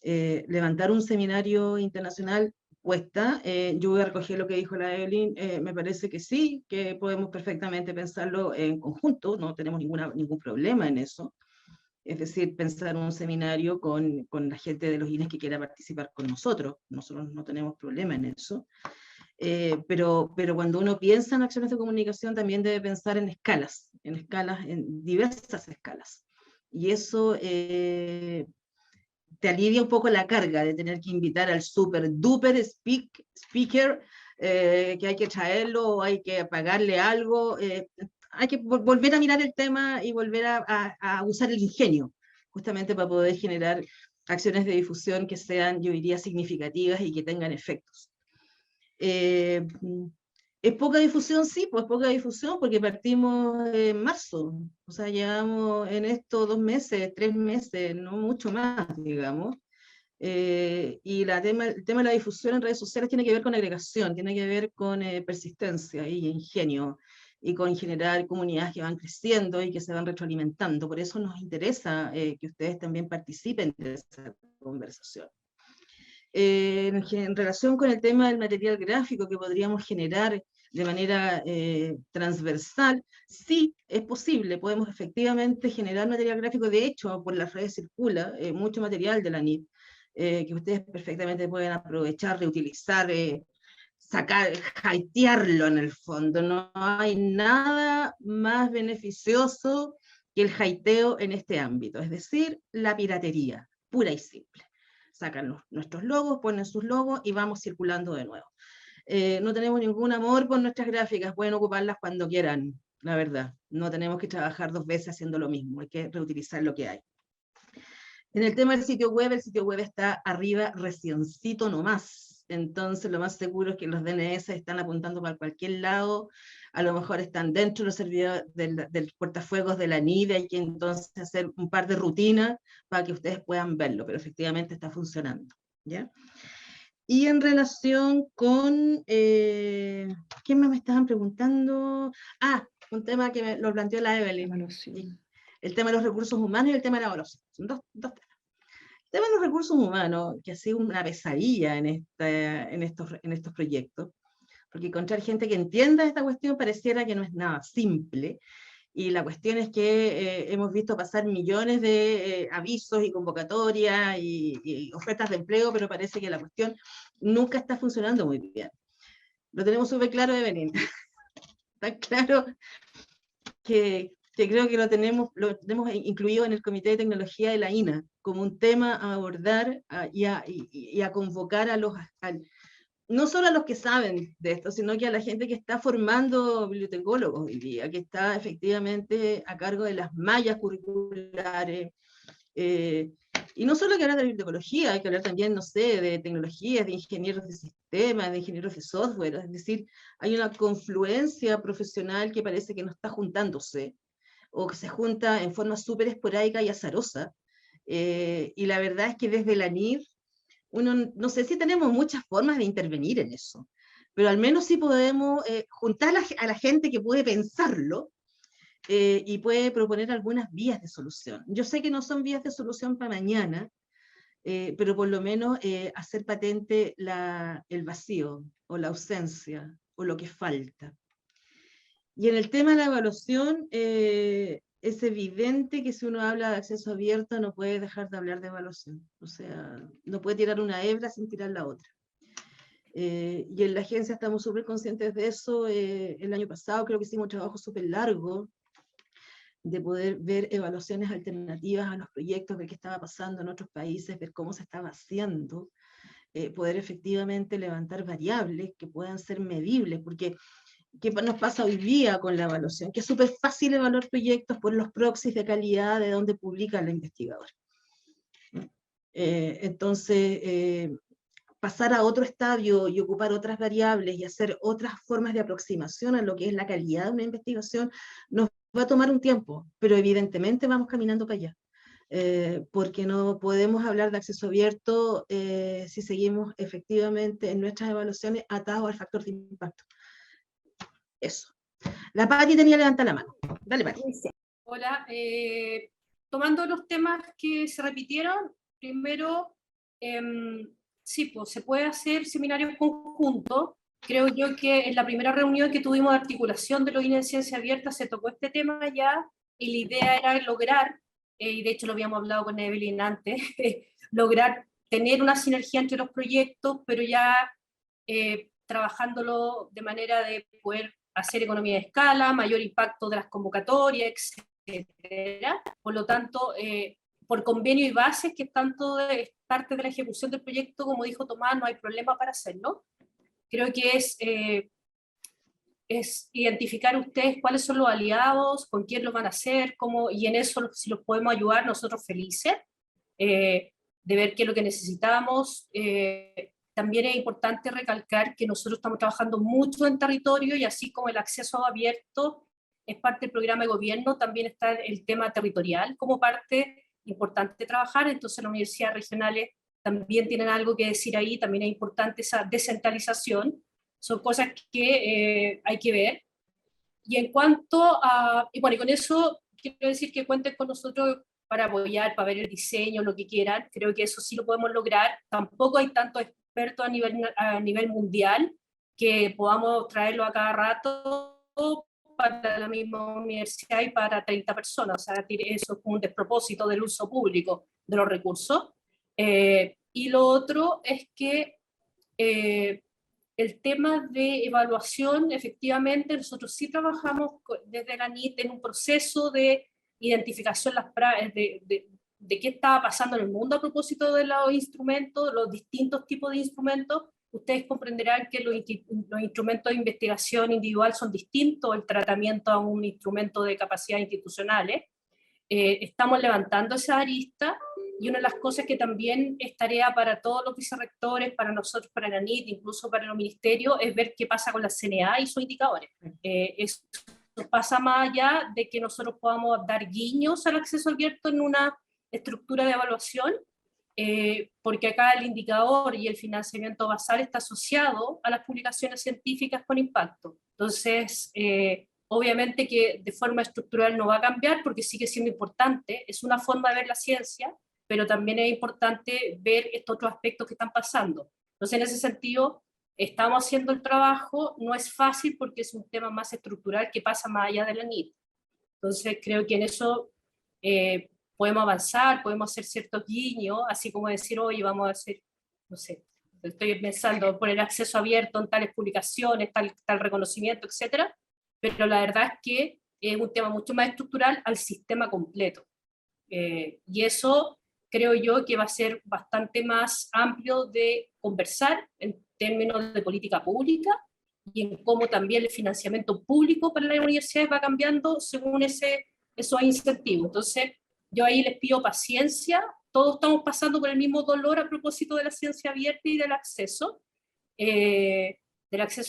Levantar un seminario internacional cuesta. Yo voy a recoger lo que dijo la Evelyn. Me parece que sí, que podemos perfectamente pensarlo en conjunto, no tenemos ningún problema en eso. Es decir, pensar un seminario con la gente de los INES que quiera participar con nosotros. Nosotros no tenemos problema en eso. Pero cuando uno piensa en acciones de comunicación también debe pensar en escalas, en diversas escalas. Y eso te alivia un poco la carga de tener que invitar al super duper speaker, que hay que traerlo o hay que pagarle algo. Hay que volver a mirar el tema y volver a usar el ingenio, justamente para poder generar acciones de difusión que sean, yo diría, significativas y que tengan efectos. ¿Es poca difusión? Sí, pues poca difusión porque partimos en marzo, o sea, llevamos en esto 2 meses, 3 meses, no mucho más, digamos. Y el tema de la difusión en redes sociales tiene que ver con agregación, tiene que ver con persistencia y ingenio, y con generar comunidades que van creciendo y que se van retroalimentando. Por eso nos interesa que ustedes también participen de esa conversación. En relación con el tema del material gráfico que podríamos generar de manera transversal, sí, es posible, podemos efectivamente generar material gráfico. De hecho, por las redes circula mucho material de la NIT, que ustedes perfectamente pueden aprovechar, reutilizar, sacar, hatearlo en el fondo. No hay nada más beneficioso que el hateo en este ámbito, es decir, la piratería, pura y simple. Sacan nuestros logos, ponen sus logos y vamos circulando de nuevo. No tenemos ningún amor por nuestras gráficas, pueden ocuparlas cuando quieran, la verdad. No tenemos que trabajar 2 veces haciendo lo mismo, hay que reutilizar lo que hay. En el tema del sitio web, el sitio web está arriba reciencito nomás, entonces lo más seguro es que los DNS están apuntando para cualquier lado, a lo mejor están dentro de los servidores del portafuegos de la NID, hay que entonces hacer un par de rutinas para que ustedes puedan verlo, pero efectivamente está funcionando, ¿ya? Y en relación con, ¿qué más me estaban preguntando? Ah, un tema que lo planteó la Evelyn. El tema de los recursos humanos y el tema de la evaluación. Son dos temas. El tema de los recursos humanos, que ha sido una pesadilla en estos proyectos, porque encontrar gente que entienda esta cuestión pareciera que no es nada simple, y la cuestión es que hemos visto pasar millones de avisos y convocatorias y ofertas de empleo, pero parece que la cuestión nunca está funcionando muy bien. Lo tenemos súper claro, Evelyn. Está claro que creo que lo tenemos incluido en el Comité de Tecnología de la INA, como un tema a abordar y a convocar no solo a los que saben de esto, sino que a la gente que está formando bibliotecólogos hoy día, que está efectivamente a cargo de las mallas curriculares, y no solo hay que hablar de bibliotecología, hay que hablar también, no sé, de tecnologías, de ingenieros de sistemas, de ingenieros de software, es decir, hay una confluencia profesional que parece que no está juntándose, o que se junta en forma súper esporádica y azarosa, y la verdad es que desde la NIR, no sé si tenemos muchas formas de intervenir en eso, pero al menos sí podemos juntar a la gente que puede pensarlo y puede proponer algunas vías de solución. Yo sé que no son vías de solución para mañana, pero por lo menos hacer patente el vacío o la ausencia o lo que falta. Y en el tema de la evaluación, es evidente que si uno habla de acceso abierto no puede dejar de hablar de evaluación. O sea, no puede tirar una hebra sin tirar la otra. Y en la agencia estamos súper conscientes de eso. El año pasado creo que hicimos un trabajo súper largo de poder ver evaluaciones alternativas a los proyectos, ver qué estaba pasando en otros países, ver cómo se estaba haciendo, poder efectivamente levantar variables que puedan ser medibles, porque ¿qué nos pasa hoy día con la evaluación? Que es súper fácil evaluar proyectos por los proxies de calidad de donde publica la investigadora. Entonces, pasar a otro estadio y ocupar otras variables y hacer otras formas de aproximación a lo que es la calidad de una investigación nos va a tomar un tiempo, pero evidentemente vamos caminando para allá. Porque no podemos hablar de acceso abierto si seguimos efectivamente en nuestras evaluaciones atados al factor de impacto. Eso. La Pati tenía levantada la mano. Dale, Pati. Hola, tomando los temas que se repitieron, primero, sí, pues se puede hacer seminarios conjuntos. Creo yo que en la primera reunión que tuvimos de articulación de los INE en Ciencia Abierta se tocó este tema ya, y la idea era lograr, y de hecho lo habíamos hablado con Evelyn antes, lograr tener una sinergia entre los proyectos, pero ya trabajándolo de manera de poder hacer economía de escala, mayor impacto de las convocatorias, etcétera. Por lo tanto, por convenio y bases, que tanto es parte de la ejecución del proyecto, como dijo Tomás, no hay problema para hacerlo. Creo que es identificar ustedes cuáles son los aliados, con quién lo van a hacer, cómo, y en eso, si los podemos ayudar, nosotros felices, de ver qué es lo que necesitamos. También es importante recalcar que nosotros estamos trabajando mucho en territorio, y así como el acceso abierto es parte del programa de gobierno, también está el tema territorial como parte importante de trabajar. Entonces las universidades regionales también tienen algo que decir ahí, también es importante esa descentralización, son cosas que hay que ver. Y en cuanto a, y bueno, y con eso quiero decir que cuenten con nosotros para apoyar, para ver el diseño, lo que quieran. Creo que eso sí lo podemos lograr. Tampoco hay tantos expertos a nivel mundial que podamos traerlo a cada rato para la misma universidad y para 30 personas. O sea, eso es un despropósito del uso público de los recursos. Y lo otro es que el tema de evaluación, efectivamente, nosotros sí trabajamos desde la NIT en un proceso de identificación de qué estaba pasando en el mundo a propósito de los instrumentos, los distintos tipos de instrumentos. Ustedes comprenderán que los instrumentos de investigación individual son distintos, el tratamiento a un instrumento de capacidad institucionales. Estamos levantando esa arista, y una de las cosas que también es tarea para todos los vicerrectores, para nosotros, para la NIT, incluso para los ministerios, es ver qué pasa con la CNA y sus indicadores. Eso pasa más allá de que nosotros podamos dar guiños al acceso abierto en una estructura de evaluación, porque acá el indicador y el financiamiento basal está asociado a las publicaciones científicas con impacto. Entonces, obviamente que de forma estructural no va a cambiar porque sigue siendo importante, es una forma de ver la ciencia, pero también es importante ver estos otros aspectos que están pasando. Entonces, en ese sentido, estamos haciendo el trabajo, no es fácil porque es un tema más estructural que pasa más allá de la NIT. Entonces, creo que en eso podemos avanzar, podemos hacer ciertos guiños, así como decir, oye, vamos a hacer, no sé, estoy pensando poner acceso abierto en tales publicaciones, tal reconocimiento, etcétera, pero la verdad es que es un tema mucho más estructural al sistema completo. Y eso creo yo que va a ser bastante más amplio de conversar en términos de política pública y en cómo también el financiamiento público para las universidades va cambiando según esos incentivos. Entonces, yo ahí les pido paciencia, todos estamos pasando por el mismo dolor a propósito de la ciencia abierta y del acceso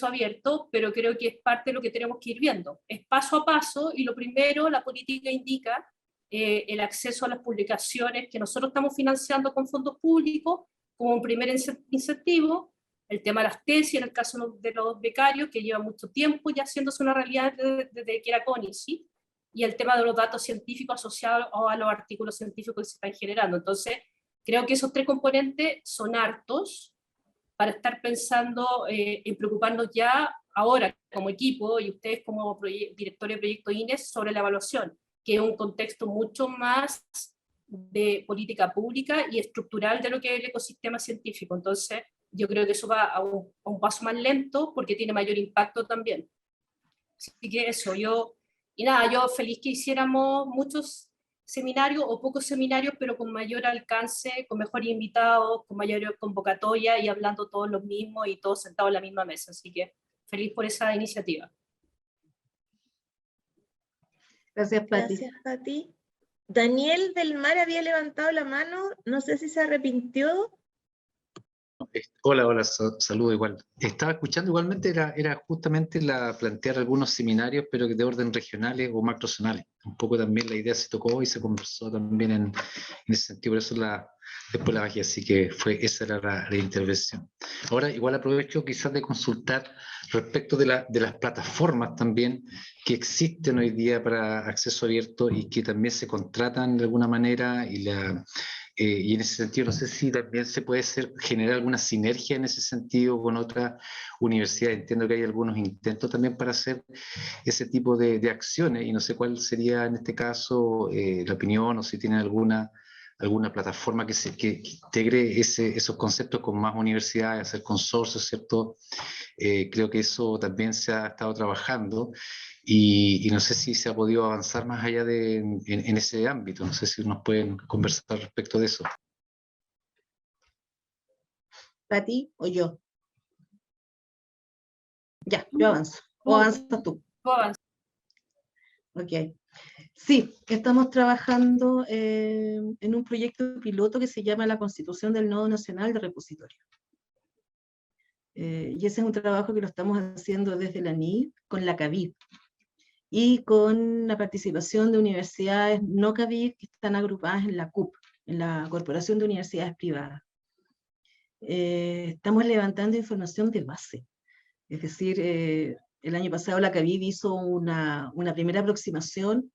abierto, pero creo que es parte de lo que tenemos que ir viendo. Es paso a paso, y lo primero, la política indica el acceso a las publicaciones que nosotros estamos financiando con fondos públicos como un primer incentivo, el tema de las tesis, en el caso de los becarios, que lleva mucho tiempo ya haciéndose una realidad desde que era CONICET, y el tema de los datos científicos asociados a los artículos científicos que se están generando. Entonces, creo que esos tres componentes son hartos para estar pensando en preocuparnos ya ahora como equipo, y ustedes como directores de proyecto INES, sobre la evaluación, que es un contexto mucho más de política pública y estructural de lo que es el ecosistema científico. Entonces, yo creo que eso va a un paso más lento porque tiene mayor impacto también. Así que eso, yo feliz que hiciéramos muchos seminarios o pocos seminarios, pero con mayor alcance, con mejores invitados, con mayor convocatoria y hablando todos los mismos y todos sentados en la misma mesa. Así que feliz por esa iniciativa. Gracias, Pati. Gracias, Pati. Daniel del Mar había levantado la mano, no sé si se arrepintió. Hola, saludo igual. Estaba escuchando igualmente, era justamente plantear algunos seminarios, pero de orden regionales o macrozonales. Un poco también la idea se tocó y se conversó también en ese sentido, por eso después la bajé, así que esa era la intervención. Ahora igual aprovecho quizás de consultar respecto de las plataformas también que existen hoy día para acceso abierto y que también se contratan de alguna manera y en ese sentido no sé si también se puede generar alguna sinergia en ese sentido con otras universidades. Entiendo que hay algunos intentos también para hacer ese tipo de acciones y no sé cuál sería en este caso la opinión o si tienen alguna plataforma que integre esos conceptos con más universidades, hacer consorcios, ¿cierto? Creo que eso también se ha estado trabajando y no sé si se ha podido avanzar más allá en ese ámbito. No sé si nos pueden conversar respecto de eso. ¿Pati o yo? Ya, yo avanzo. ¿O avanzas tú? Ok. Sí, estamos trabajando en un proyecto piloto que se llama la Constitución del Nodo Nacional de Repositorio. Y ese es un trabajo que lo estamos haciendo desde la NIT con la CAVID y con la participación de universidades no CAVID que están agrupadas en la CUP, en la Corporación de Universidades Privadas. Estamos levantando información de base, es decir, el año pasado la CAVID hizo una primera aproximación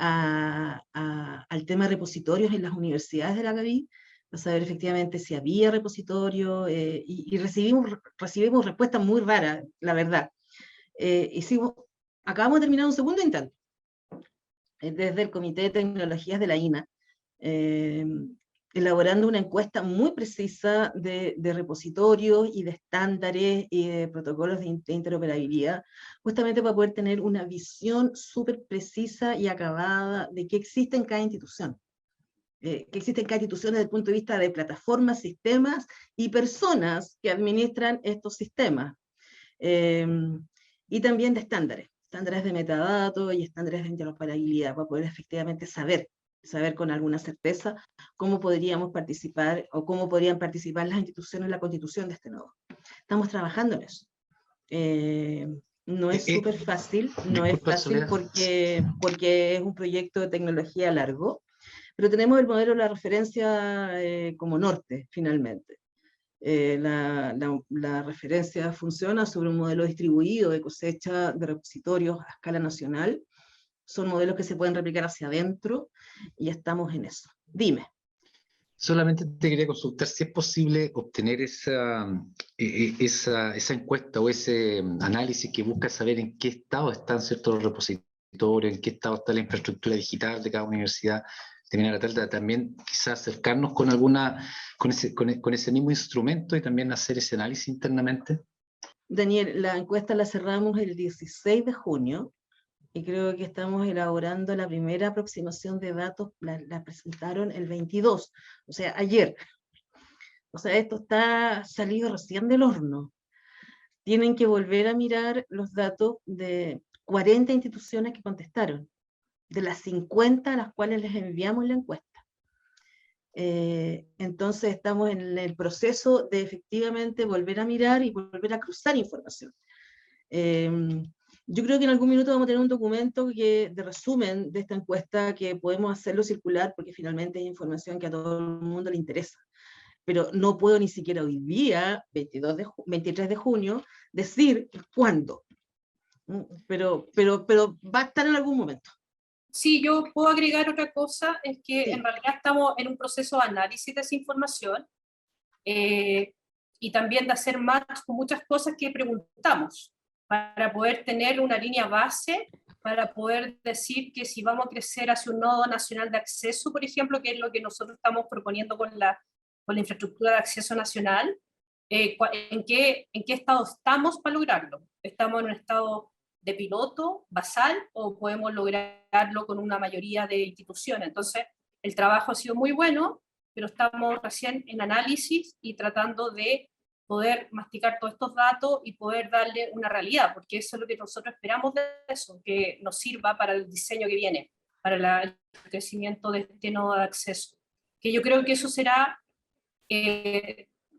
al tema de repositorios en las universidades de la Gavi, para saber efectivamente si había repositorio, y recibimos respuestas muy raras, la verdad. Acabamos de terminar un segundo intento, desde el Comité de Tecnologías de la INA, elaborando una encuesta muy precisa de repositorios y de estándares y de protocolos de interoperabilidad, justamente para poder tener una visión súper precisa y acabada de qué existe en cada institución. Que existen cada institución desde el punto de vista de plataformas, sistemas y personas que administran estos sistemas. Y también de estándares de metadatos y estándares de interoperabilidad, para poder efectivamente saber con alguna certeza cómo podríamos participar o cómo podrían participar las instituciones en la constitución de este nodo. Estamos trabajando en eso. No es súper fácil, no es fácil porque es un proyecto de tecnología largo, pero tenemos el modelo de la referencia como norte, finalmente. La referencia funciona sobre un modelo distribuido de cosecha de repositorios a escala nacional. Son modelos que se pueden replicar hacia adentro y estamos en eso. Dime. Solamente te quería consultar si es posible obtener esa encuesta o ese análisis que busca saber en qué estado están ciertos repositorios, en qué estado está la infraestructura digital de cada universidad, de manera tal de también quizás acercarnos con ese mismo instrumento y también hacer ese análisis internamente. Daniel, la encuesta la cerramos el 16 de junio. Y creo que estamos elaborando la primera aproximación de datos, la presentaron el 22, o sea, ayer. O sea, esto está salido recién del horno. Tienen que volver a mirar los datos de 40 instituciones que contestaron, de las 50 a las cuales les enviamos la encuesta. Entonces estamos en el proceso de efectivamente volver a mirar y volver a cruzar información. Yo creo que en algún minuto vamos a tener un documento de resumen de esta encuesta que podemos hacerlo circular, porque finalmente es información que a todo el mundo le interesa. Pero no puedo ni siquiera hoy día, 23 de junio, decir cuándo. Pero va a estar en algún momento. Sí, yo puedo agregar otra cosa, es que Sí. En realidad estamos en un proceso de análisis de esa información y también de hacer match con muchas cosas que preguntamos, para poder tener una línea base, para poder decir que si vamos a crecer hacia un nodo nacional de acceso, por ejemplo, que es lo que nosotros estamos proponiendo con la infraestructura de acceso nacional, ¿en qué estado estamos para lograrlo? ¿Estamos en un estado de piloto, basal, o podemos lograrlo con una mayoría de instituciones? Entonces, el trabajo ha sido muy bueno, pero estamos recién en análisis y tratando de poder masticar todos estos datos y poder darle una realidad, porque eso es lo que nosotros esperamos de eso, que nos sirva para el diseño que viene, para el crecimiento de este nodo de acceso. Que yo creo que eso será,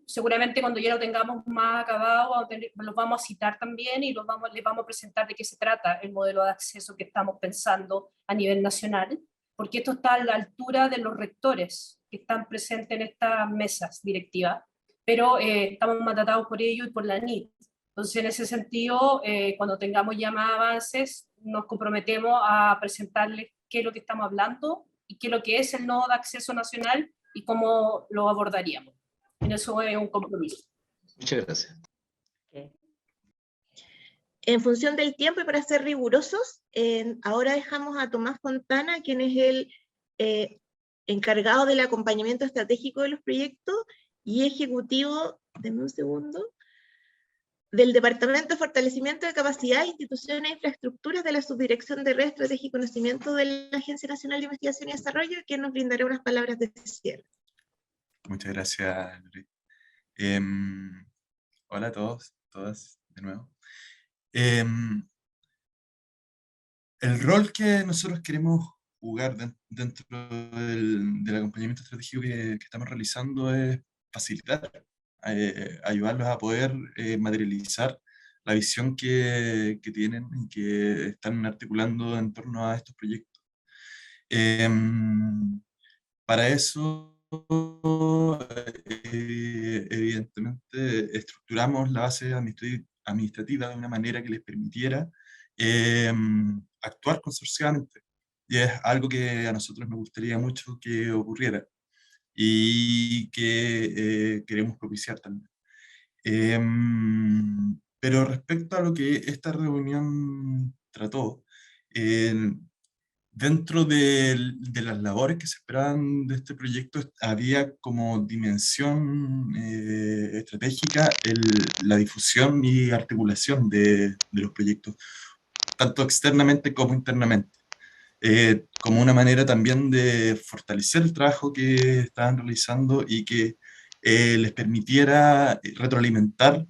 seguramente cuando ya lo tengamos más acabado, los vamos a citar también y les vamos a presentar de qué se trata el modelo de acceso que estamos pensando a nivel nacional, porque esto está a la altura de los rectores que están presentes en estas mesas directivas, pero estamos mandatados por ellos y por la NIT. Entonces, en ese sentido, cuando tengamos ya más avances, nos comprometemos a presentarles qué es lo que estamos hablando y qué es lo que es el nodo de acceso nacional y cómo lo abordaríamos. En eso es un compromiso. Muchas gracias. En función del tiempo y para ser rigurosos, ahora dejamos a Tomás Fontana, quien es el encargado del acompañamiento estratégico de los proyectos y ejecutivo, denme un segundo, del Departamento de Fortalecimiento de Capacidad, Instituciones e Infraestructuras de la Subdirección de Red, Estrategia y Conocimiento de la Agencia Nacional de Investigación y Desarrollo, que nos brindará unas palabras de cierre. Muchas gracias, Luri. Hola a todos, todas, de nuevo. El rol que nosotros queremos jugar dentro del acompañamiento estratégico que estamos realizando es facilitar, ayudarlos a poder materializar la visión que tienen y que están articulando en torno a estos proyectos. Para eso, evidentemente, estructuramos la base administrativa de una manera que les permitiera actuar consorciadamente. y es algo que a nosotros nos gustaría mucho que ocurriera y que queremos propiciar también. Pero respecto a lo que esta reunión trató, dentro de las labores que se esperaban de este proyecto, había como dimensión estratégica la difusión y articulación de los proyectos, tanto externamente como internamente, como una manera también de fortalecer el trabajo que estaban realizando y que les permitiera retroalimentar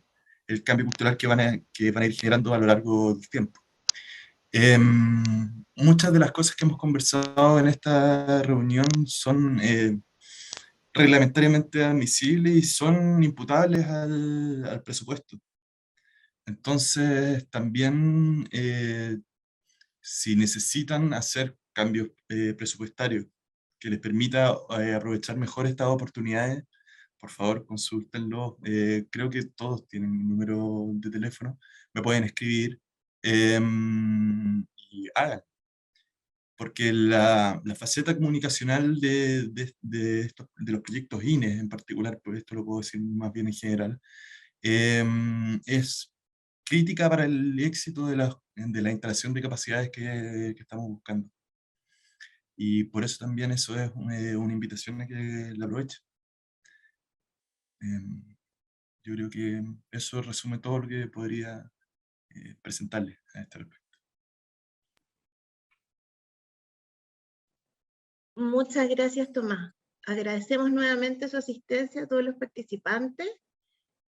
el cambio cultural que van a ir generando a lo largo del tiempo. Muchas de las cosas que hemos conversado en esta reunión son reglamentariamente admisibles y son imputables al presupuesto. Entonces, también, si necesitan hacer cambios presupuestarios que les permita aprovechar mejor estas oportunidades, por favor, consúltenlo. Creo que todos tienen mi número de teléfono, me pueden escribir. Y hagan. Porque la faceta comunicacional de los proyectos INE en particular, por esto lo puedo decir más bien en general, es crítica para el éxito de la instalación de capacidades que estamos buscando. Y por eso también eso es una invitación a que la aprovechen. Yo creo que eso resume todo lo que podría presentarles a este respecto. Muchas gracias, Tomás. Agradecemos nuevamente su asistencia a todos los participantes.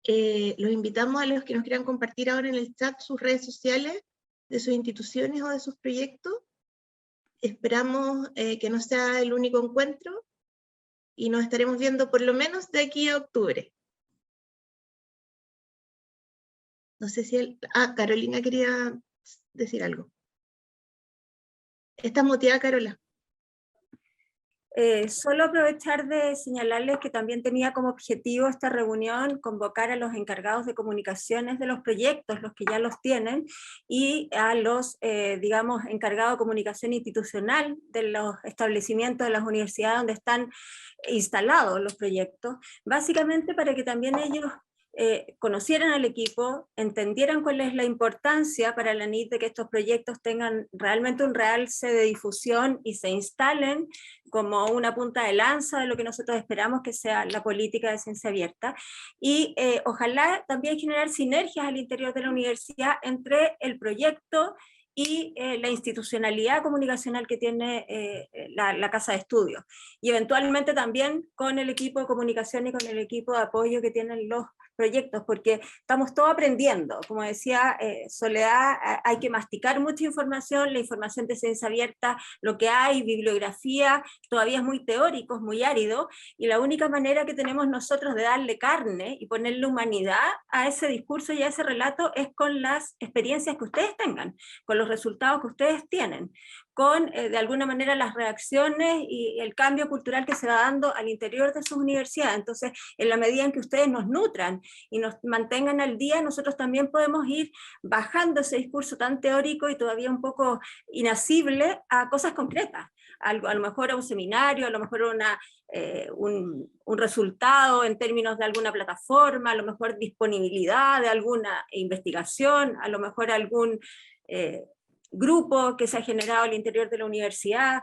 Los invitamos a los que nos quieran compartir ahora en el chat sus redes sociales de sus instituciones o de sus proyectos. Esperamos que no sea el único encuentro y nos estaremos viendo por lo menos de aquí a octubre. No sé si... Carolina quería decir algo. ¿Estás muteada, Carola? Solo aprovechar de señalarles que también tenía como objetivo esta reunión convocar a los encargados de comunicaciones de los proyectos, los que ya los tienen, y a los, digamos, encargados de comunicación institucional de los establecimientos de las universidades donde están instalados los proyectos, básicamente para que también ellos conocieran al equipo, entendieran cuál es la importancia para la NIT de que estos proyectos tengan realmente un realce de difusión y se instalen como una punta de lanza de lo que nosotros esperamos que sea la política de ciencia abierta, y ojalá también generar sinergias al interior de la universidad entre el proyecto y la institucionalidad comunicacional que tiene la Casa de Estudios, y eventualmente también con el equipo de comunicación y con el equipo de apoyo que tienen los proyectos, porque estamos todos aprendiendo. Como decía Soledad, hay que masticar mucha información, la información de ciencia abierta, lo que hay, bibliografía, todavía es muy teórico, es muy árido, y la única manera que tenemos nosotros de darle carne y ponerle humanidad a ese discurso y a ese relato es con las experiencias que ustedes tengan, con los resultados que ustedes tienen, con de alguna manera las reacciones y el cambio cultural que se va dando al interior de sus universidades. Entonces, en la medida en que ustedes nos nutran y nos mantengan al día, nosotros también podemos ir bajando ese discurso tan teórico y todavía un poco inasible a cosas concretas, a lo mejor a un seminario, a lo mejor un resultado en términos de alguna plataforma, a lo mejor disponibilidad de alguna investigación, a lo mejor algún grupo que se ha generado al interior de la universidad.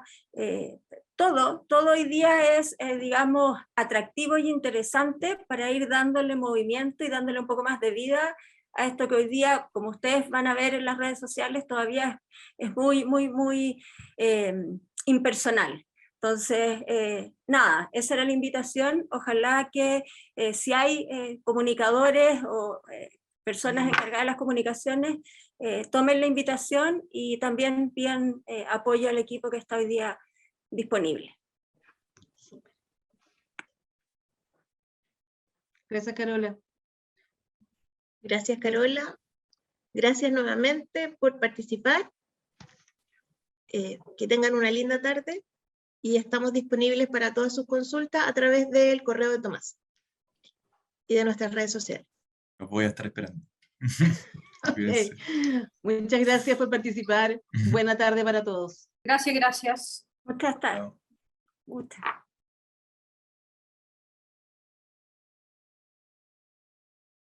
Todo hoy día es, digamos, atractivo y interesante para ir dándole movimiento y dándole un poco más de vida a esto que hoy día, como ustedes van a ver en las redes sociales, todavía es muy, muy, muy impersonal. Entonces, nada, esa era la invitación. Ojalá que si hay comunicadores o personas encargadas de las comunicaciones, tomen la invitación y también pidan apoyo al equipo que está hoy día disponible. Gracias, Carola. Gracias, Carola. Gracias nuevamente por participar. Que tengan una linda tarde y estamos disponibles para todas sus consultas a través del correo de Tomás y de nuestras redes sociales. Los voy a estar esperando. Cuídense. Muchas gracias por participar. Buena tarde para todos. Gracias, gracias. Muchas Chao. gracias.